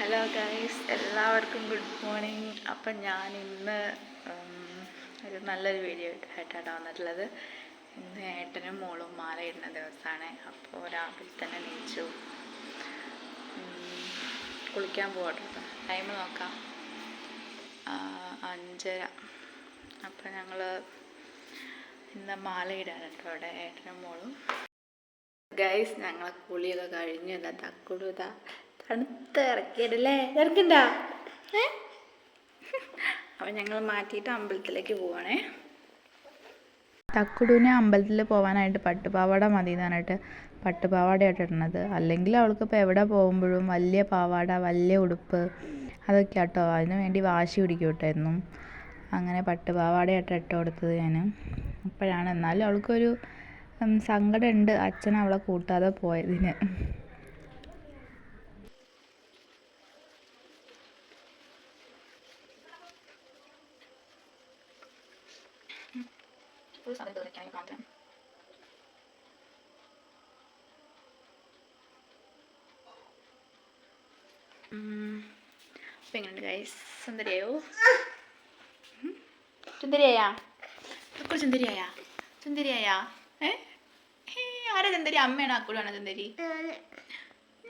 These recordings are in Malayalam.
ഹലോ ഗൈസ്, എല്ലാവർക്കും ഗുഡ് മോർണിംഗ്. അപ്പം ഞാൻ ഇന്ന് ഒരു നല്ലൊരു വീഡിയോ ആയിട്ടാണ് വന്നിട്ടുള്ളത്. ഇന്ന് ഏട്ടനും മോളും മാല ഇടുന്ന ദിവസമാണ്. അപ്പോൾ രാവിലെ തന്നെ നീച്ചു കുളിക്കാൻ പോകട്ടോ. ടൈം നോക്കാം, 5:30. അപ്പം ഞങ്ങൾ ഇന്ന് മാല ഇടാൻ കേട്ടോ അവിടെ ഏട്ടനും മോളും. ഗൈസ്, ഞങ്ങളെ കുളിയൊക്കെ കഴിഞ്ഞു. ഇതാ തക്കുടുതാ തണുത്ത് ഇറക്കിയിടല്ലേ, ഇറക്കണ്ട. അപ്പം ഞങ്ങൾ മാറ്റിയിട്ട് അമ്പലത്തിലേക്ക് പോവാണേ. തക്കുടുവിനെ അമ്പലത്തിൽ പോകാനായിട്ട് പട്ടുപാവാട മതി എന്ന് പറഞ്ഞിട്ട് പട്ടുപാവാടയായിട്ട് ഇടണത്. അല്ലെങ്കിൽ അവൾക്ക് ഇപ്പോൾ എവിടെ പോകുമ്പോഴും വലിയ പാവാട, വലിയ ഉടുപ്പ് അതൊക്കെ കേട്ടോ. അതിന് വേണ്ടി വാശി പിടിക്കും കേട്ടോ എന്നും. അങ്ങനെ പട്ടുപാവാടയായിട്ട് ഇട്ട് കൊടുത്തത് ഞാൻ. അപ്പോഴാണ് എന്നാലും അവൾക്കൊരു സങ്കടമുണ്ട് അച്ഛൻ അവളെ കൂട്ടാതെ പോയതിന്. അപ്പം എങ്ങനെയുണ്ട് ഗൈസ്? സുന്ദരിയായോ? സുന്ദരിയായാ? സുന്ദരിയായാ? സുന്ദരിയായാ? ആരാ സുന്ദരി? അമ്മയാണ് അക്കൂടാണ് സുന്ദരി.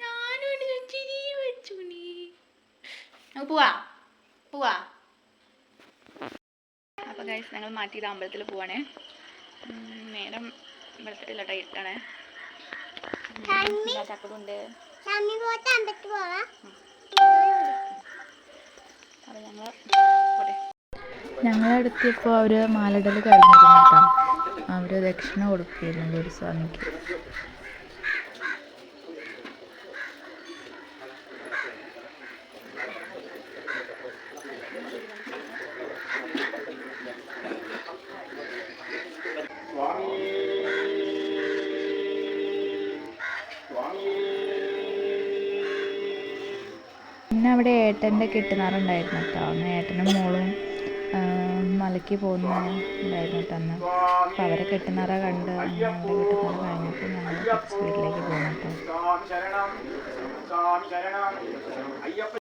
ഞാനും സുന്ദരി വെച്ചു. നമുക്ക് പോവാ. അപ്പോൾ ഗൈസ്, ഞങ്ങൾ മാറ്റിയത് അമ്പലത്തിൽ പോവാണേ. നേരം വെളുത്തിട്ടില്ല, ഇട്ടാണേ. ചക്കടുണ്ട്. അപ്പോൾ ഞങ്ങളടുത്തിപ്പോൾ അവർ മാലയിടൽ കഴിഞ്ഞിരുന്നു കേട്ടോ. അവർ ദക്ഷിണ കൊടുക്കുകയായിരുന്നു ഒരു സ്വാമിക്ക്. പിന്നെ അവിടെ ഏട്ടൻ്റെ കെട്ടുന്നാറുണ്ടായിരുന്നു കേട്ടോ. അന്ന് ഏട്ടനും മോളും മലയ്ക്ക് പോകുന്നുണ്ടായിരുന്നു കേട്ടോ അന്ന്. അപ്പോൾ അവരെ കെട്ടുന്നാറ കണ്ട് അങ്ങനെ അവരുടെ കെട്ടുന്നാറ കഴിഞ്ഞപ്പോൾ ഞങ്ങൾ തിരിച്ച് വീട്ടിലേക്ക് പോകുന്നു കേട്ടോ.